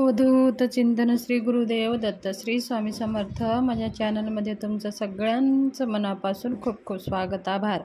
अवधूत चिंतन श्री गुरुदेव दत्त श्री स्वामी समर्थ। माझ्या चॅनलमध्ये तुमचं सगळ्यांचं मनापासून खूप खूप स्वागत, आभार।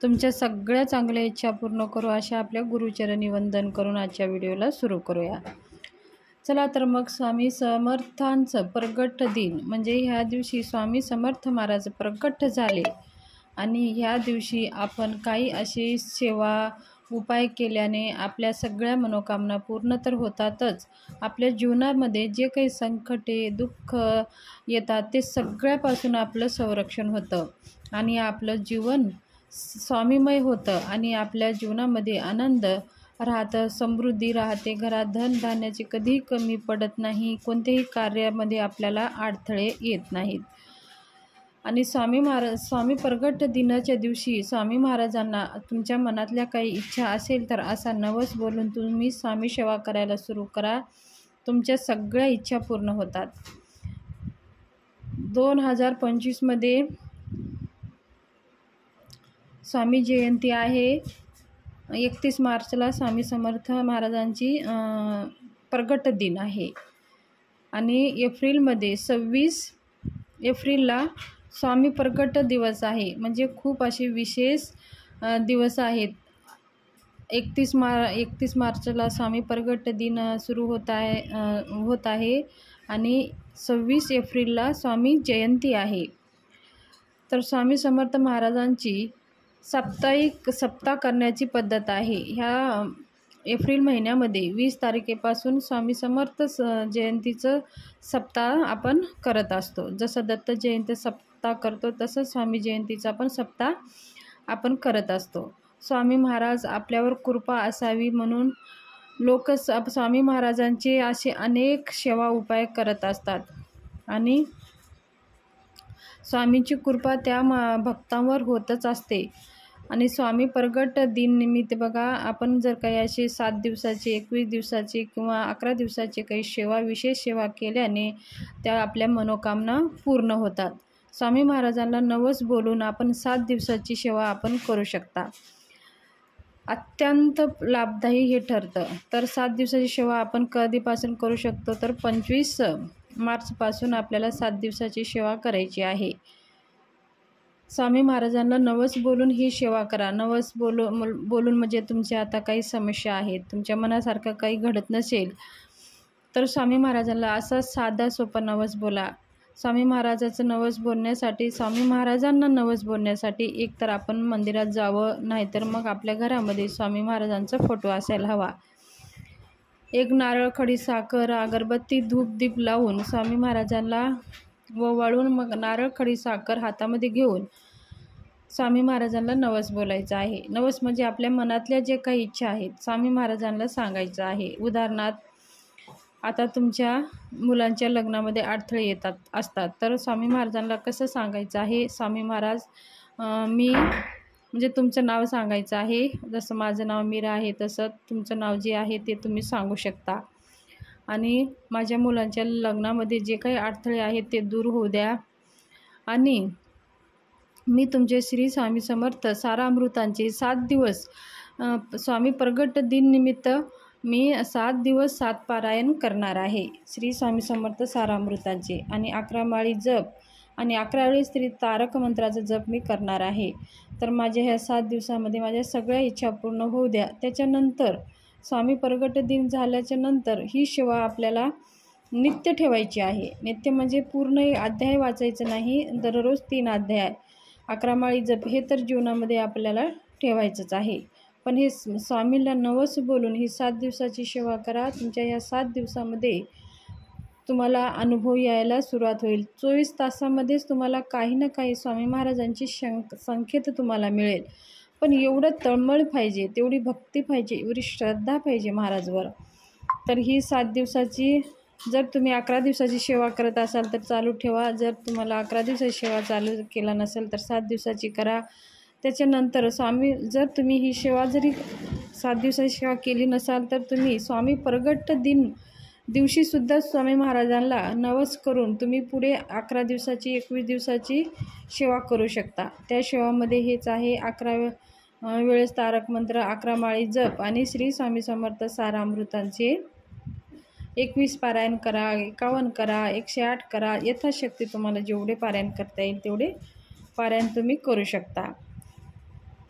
तुमच्या सगळ्या चांगल्या इच्छा पूर्ण करू अशा आपल्या गुरुचरणी वंदन करून आजच्या व्हिडिओला सुरू करूया। चला तर मग स्वामी समर्थांचं प्रगट दिन म्हणजे ह्या दिवशी स्वामी समर्थ महाराज प्रगट झाले आणि ह्या दिवशी आपण काही अशी सेवा उपाय केल्याने आपल्या सगळ्या मनोकामना पूर्ण तर होतातच, आपल्या जीवनामध्ये जे काही संकटे दुःख येतात ते सगळ्यापासून आपलं संरक्षण होतं आणि आपलं जीवन स्वामीमय होतं आणि आपल्या जीवनामध्ये आनंद राहतं, समृद्धी राहते, घरात धनधान्याची कधीही कमी पडत नाही, कोणत्याही कार्यामध्ये आपल्याला अडथळे येत नाहीत। आणि स्वामी प्रगट दिनाच्या दिवशी स्वामी महाराजांना तुमच्या मनातल्या काही इच्छा असेल तर असा नवस बोलून तुम्ही स्वामी सेवा करायला सुरू करा, तुमच्या सगळ्या इच्छा पूर्ण होतात। 2025 मध्ये स्वामी जयंती आहे। 31 मार्चला स्वामी समर्थ महाराजांची प्रगट दिन आहे आणि एप्रिलमध्ये 26 एप्रिलला स्वामी प्रगट दिवस आहे। म्हणजे खूप असे विशेष दिवस आहेत। 31 मार्चला स्वामी प्रगट दिन सुरू होत आहे आणि 26 एप्रिलला स्वामी जयंती आहे। तर स्वामी समर्थ महाराजांची सप्ताह करण्याची पद्धत आहे। ह्या एप्रिल महिन्यामध्ये 20 तारखेपासून स्वामी समर्थ जयंतीचं सप्ताह आपण करत असतो। जसं दत्त जयंती सप्ताह करतो तसं स्वामी जयंतीचा पण सप्ताह आपण करत असतो। स्वामी महाराज आपल्यावर कृपा असावी म्हणून लोक स्वामी महाराजांचे असे अनेक सेवा उपाय करत असतात आणि स्वामींची कृपा त्या भक्तांवर होतच असते। आणि स्वामी प्रगट दिन निमित्त बघा, आपण जर काही असे 7 दिवसाचे 21 दिवसाचे किंवा 11 दिवसाचे काही विशेष सेवा केल्याने त्या आपल्या मनोकामना पूर्ण होतात। स्वामी महाराजांना नवस बोलून आपण 7 दिवसाची सेवा आपण करू शकता, अत्यंत लाभदायी हे ठरतं। तर 7 दिवसाची सेवा आपण कधीपासून करू शकतो तर 25 मार्चपासून आपल्याला 7 दिवसाची सेवा करायची आहे। स्वामी महाराजांना नवस बोलून ही सेवा करा। नवस बोलून म्हणजे तुमच्या आता काही समस्या आहेत, तुमच्या मनासारखं काही घडत नसेल तर स्वामी महाराजांना असा साधा सोपा नवस बोला। स्वामी महाराजांना नवस बोलण्यासाठी एक तर आपण मंदिरात जावं, नाहीतर मग आपल्या घरामध्ये स्वामी महाराजांचा फोटो असायला हवा। एक नारळ, खडी साखर, अगरबत्ती, धूप दीप लावून स्वामी महाराजांना ववाळून मग नारळ, खडी साखर हातामध्ये घेऊन स्वामी महाराजांना नवस बोलायचा आहे। नवस म्हणजे आपल्या मनातल्या जे काही इच्छा आहेत स्वामी महाराजांना सांगायचं आहे। उदाहरणार्थ आता तुमच्या मुलांच्या लग्नामध्ये अडथळे असतात तर स्वामी महाराजांना कसं सांगायचं आहे, स्वामी महाराज म्हणजे तुमचं नाव सांगायचं आहे। जसं माझं नाव मीरा आहे तसं तुमचं नाव जे आहे ते तुम्ही सांगू शकता आणि माझ्या मुलांच्या लग्नामध्ये जे काही अडथळे आहेत ते दूर होऊ द्या आणि मी तुमचे श्री स्वामी समर्थ सारामृतांचे 7 दिवस स्वामी प्रगट दिन निमित्त मी 7 दिवस 7 पारायण करणार आहे श्री स्वामी समर्थ सारामृतांचे आणि 11 माळी जप आणि 11 वेळेस श्री तारक मंत्राचा जप मी करणार आहे। तर माझ्या ह्या 7 दिवसामध्ये माझ्या सगळ्या इच्छा पूर्ण होऊ द्या। त्याच्यानंतर स्वामी प्रगट दिन झाल्याच्या नंतर ही सेवा आपल्याला नित्य ठेवायची आहे। नित्य म्हणजे पूर्ण एक अध्याय वाचायचं नाही, दररोज 3 अध्याय, 11 माळी जप हे तर जीवनामध्ये आपल्याला ठेवायचंच आहे। पण हे स्वामींना नवस बोलून ही 7 दिवसाची सेवा करा। तुमच्या ह्या 7 दिवसामध्ये तुम्हाला अनुभव यायला सुरुवात होईल। 24 तासामध्येच तुम्हाला काही ना काही स्वामी महाराजांची संकेत तुम्हाला मिळेल। पण एवढं तळमळ पाहिजे, तेवढी भक्ती पाहिजे, एवढी श्रद्धा पाहिजे महाराजवर। तर ही 7 दिवसाची, जर तुम्ही 11 दिवसाची सेवा करत असाल तर चालू ठेवा, जर तुम्हाला 11 दिवसाची सेवा चालू केला नसेल तर 7 दिवसाची करा। त्याच्यानंतर जर तुम्ही ही सेवा जरी 7 दिवसाची सेवा केली नसाल तर तुम्ही स्वामी प्रगट दिवशीसुद्धा स्वामी महाराजांना नवस करून तुम्ही पुढे 11 दिवसाची 21 दिवसाची सेवा करू शकता। त्या सेवामध्ये हेच आहे, 11 वेळेस तारक मंत्र, 11 माळी जप आणि श्री स्वामी समर्थ सारामृतांचे 21 पारायण करा, 51 करा, 108 करा, यथाशक्ती तुम्हाला जेवढे पारायण करता येईल तेवढे पारायण तुम्ही करू शकता.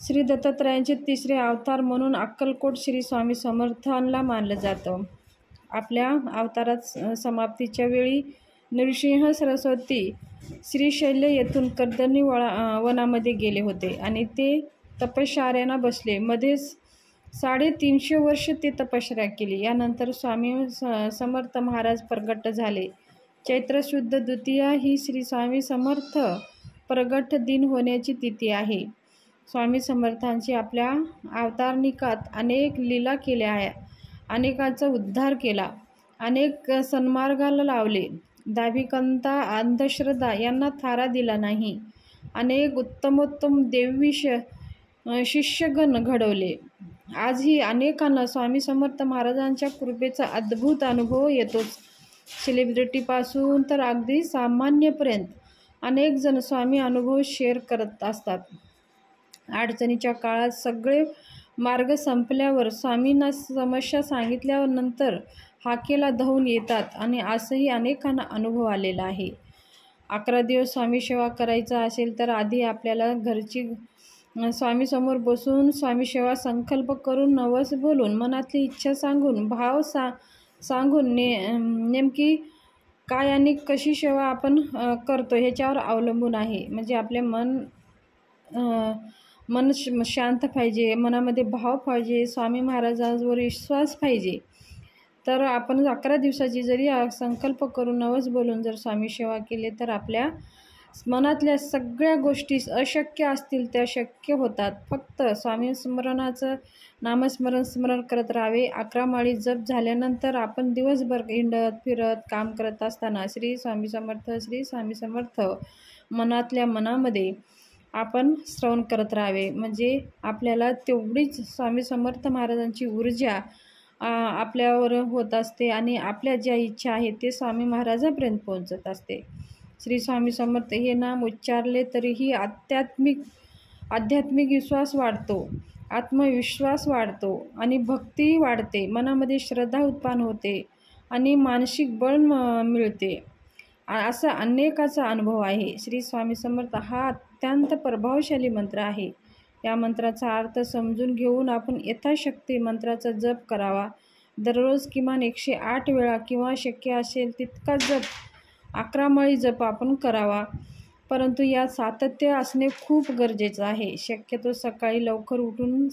श्री दत्तात्रयांचे तिसरे अवतार म्हणून अक्कलकोट श्री स्वामी समर्थांना मानलं जातं. आपल्या अवतारात समाप्तीच्या वेळी नृसिंह सरस्वती श्रीशैल्य येथून कर्दनी वनामध्ये गेले होते आणि ते तपश्चर्याला बसले. मध्येच 350 वर्ष ते तपश्चर्या केली. यानंतर स्वामी समर्थ महाराज प्रगट झाले. चैत्र शुद्ध द्वितीया ही श्री स्वामी समर्थ प्रगट दिन होण्याची तिथी आहे. स्वामी समर्थांची आपल्या अवतारनिकात अनेक लीला केल्या आहे. अनेकांचा उद्धार केला, अनेक सन्मार्गाला लावले, दाभिकंता अंधश्रद्धा यांना थारा दिला नाही, अनेक उत्तमोत्तम देवी शिष्यगण घडवले. आजही अनेकांना स्वामी समर्थ महाराजांच्या कृपेचा अद्भुत अनुभव येतोच. सेलिब्रिटीपासून तर अगदी सामान्यपर्यंत अनेक जण स्वामी अनुभव शेअर करत असतात. अडचणीच्या काळात सगळे मार्ग संपल्यावर स्वामींना समस्या सांगितल्यानंतर हाकेला धावून येतात आणि असंही अनेकांना अनुभव आलेला आहे. 11 दिवस स्वामी सेवा करायचा असेल तर आधी आपल्याला घरची स्वामीसमोर बसून स्वामी सेवा संकल्प करून नवस बोलून मनातली इच्छा सांगून भाव सांगून नेमकी काय आणि कशी सेवा आपण करतो ह्याच्यावर अवलंबून आहे. म्हणजे आपले मन शांत पाहिजे, मनामध्ये भाव पाहिजे, स्वामी महाराजांवर विश्वास पाहिजे. तर आपण 11 दिवसाची जरी संकल्प करून नवस बोलून जर स्वामी सेवा केली तर आपल्या मनातल्या सगळ्या गोष्टी अशक्य असतील त्या शक्य होतात. फक्त स्वामी स्मरणाचं स्मरण करत राहावे. 11 माळी जप झाल्यानंतर आपण दिवसभर हिंडत फिरत काम करत असताना श्री स्वामी समर्थ, श्री स्वामी समर्थ मनातल्या मनामध्ये आपण श्रवण करत राहावे. म्हणजे आपल्याला तेवढीच स्वामी समर्थ महाराजांची ऊर्जा आपल्यावर होत असते आणि आपल्या ज्या इच्छा आहेत ते स्वामी महाराजांपर्यंत पोहोचत असते. श्री स्वामी समर्थ हे नाम उच्चारले तरीही आध्यात्मिक विश्वास वाढतो, आत्मविश्वास वाढतो आणि भक्ती वाढते. मनामध्ये श्रद्धा उत्पन्न होते आणि मानसिक बळ मिळते. असा अनेकाचा अनुभव आहे. श्री स्वामी समर्थ हा अत्यंत प्रभावशाली मंत्र आहे. या मंत्राचा अर्थ समजून घेऊन आपण यथाशक्ती मंत्राचा जप करावा. दररोज किमान 108 वेळा किंवा शक्य असेल तितका जप 11 माळी जप आपण करावा. परंतु यात सातत्य असणे खूप गरजेचं आहे. शक्यतो सकाळी लवकर उठून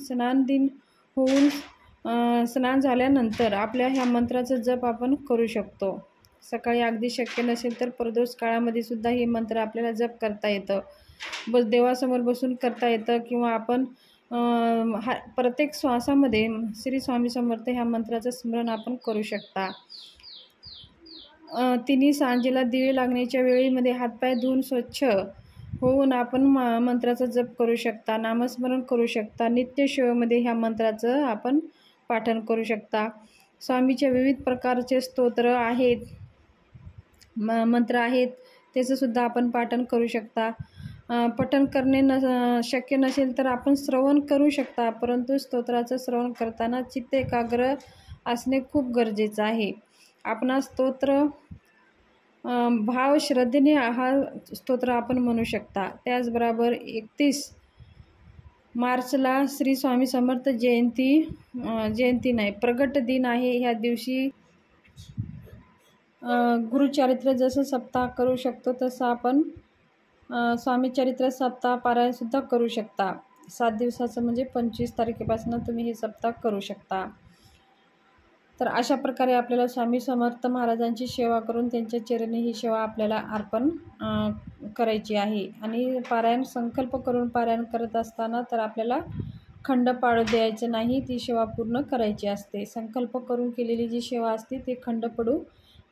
स्नान झाल्यानंतर आपल्या ह्या मंत्राचा जप आपण करू शकतो. सकाळी अगदी शक्य नसेल तर प्रदोष काळामध्ये सुद्धा हे मंत्र आपल्याला जप करता येतं. देवासमोर बसून करता येतं किंवा आपण प्रत्येक श्वासामध्ये श्री स्वामी समर्थ ह्या मंत्राचं स्मरण आपण करू शकता. तिन्ही सांजेला दिवे लागण्याच्या वेळेमध्ये हातपाय धुवून स्वच्छ होऊन आपण मंत्राचा जप करू शकता, नामस्मरण करू शकता. नित्यसेवेमध्ये ह्या मंत्राचं आपण पाठन करू शकता. स्वामीच्या विविध प्रकारचे स्तोत्र आहेत, मंत्र आहेत, त्याचंसुद्धा आपण पाठन करू शकता. पठण करणे शक्य नसेल तर आपण श्रवण करू शकता. परंतु स्तोत्राचं श्रवण करताना चित्त एकाग्र असणे खूप गरजेचं आहे. आपणा स्तोत्र भाव श्रद्धेने हा स्तोत्र आपण म्हणू शकता. त्याचबरोबर 31 मार्चला श्री स्वामी समर्थ जयंती नाही, प्रगट दिन आहे. ह्या दिवशी गुरुचरित्र जसं सप्ताह करू शकतो तसं आपण स्वामी चरित्र सप्ताह पारायणसुद्धा करू शकता. 7 दिवसाचं म्हणजे 25 तारखेपासून तुम्ही हे सप्ताह करू शकता. तर अशा प्रकारे आपल्याला स्वामी समर्थ महाराजांची सेवा करून त्यांच्या चरणी ही सेवा आपल्याला अर्पण करायची आहे. आणि पारायण संकल्प करून पारायण करत असताना तर आपल्याला खंड पाडू द्यायचं नाही, ती सेवा पूर्ण करायची असते. संकल्प करून केलेली जी सेवा असते ती खंड पडू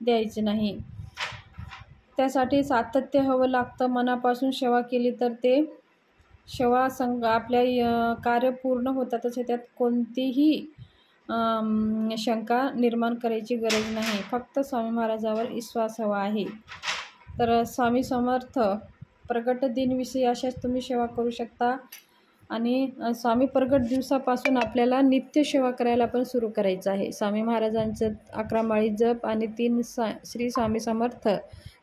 द्यायची नाही. त्यासाठी सातत्य हवं लागतं. मनापासून सेवा केली तर ते सेवा आपल्या कार्य पूर्ण होतातच. त्यात कोणतीही शंका निर्माण करायची गरज नाही. फक्त स्वामी महाराजावर विश्वास हवा आहे. तर स्वामी समर्थ प्रगट दिनविषयी अशाच तुम्ही सेवा करू शकता. आणि स्वामी प्रगट दिवसापासून आपल्याला नित्य सेवा करायला पण सुरू करायचं आहे. स्वामी महाराजांचं 11 माळी जप आणि 3 श्री स्वामी समर्थ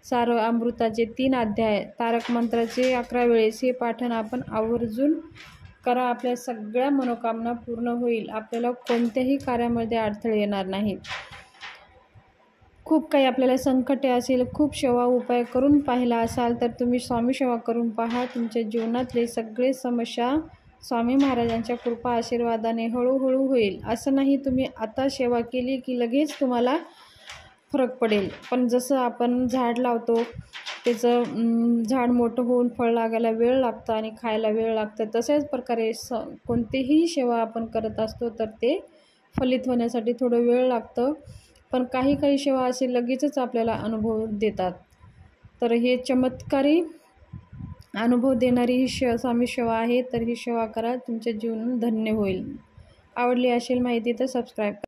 सार अमृताचे 3 अध्याय, तारक मंत्राचे 11 वेळेस हे पाठन आपण आवर्जून करा. आपल्या सगळ्या मनोकामना पूर्ण होईल. आपल्याला कोणत्याही कार्यामध्ये अडथळे येणार नाहीत. खूप काही आपल्याला संकटे असेल, खूप सेवा उपाय करून पाहिला असाल तर तुम्ही स्वामी सेवा करून पहा. तुमच्या जीवनातले सगळे समस्या स्वामी महाराजांच्या कृपा आशीर्वादाने हळूहळू होईल. असं नाही तुम्ही आता सेवा केली की लगेच तुम्हाला फरक पडेल. पण जसं आपण झाड लावतो, त्याचं झाड मोठं होऊन फळ लागायला वेळ लागतं आणि खायला वेळ लागतं, तशाच प्रकारे कोणतीही सेवा आपण करत असतो तर ते फलित होण्यासाठी थोडं वेळ लागतं. पण काही काही सेवा असे लगेचच आपल्याला अनुभव देतात. तर हे चमत्कारी अनुभव देणारी ही स्वामी सेवा आहे. तर ही सेवा करा, तुमचे जीवन धन्य होईल. आवडली असेल माहिती तर सबस्क्राईब करा.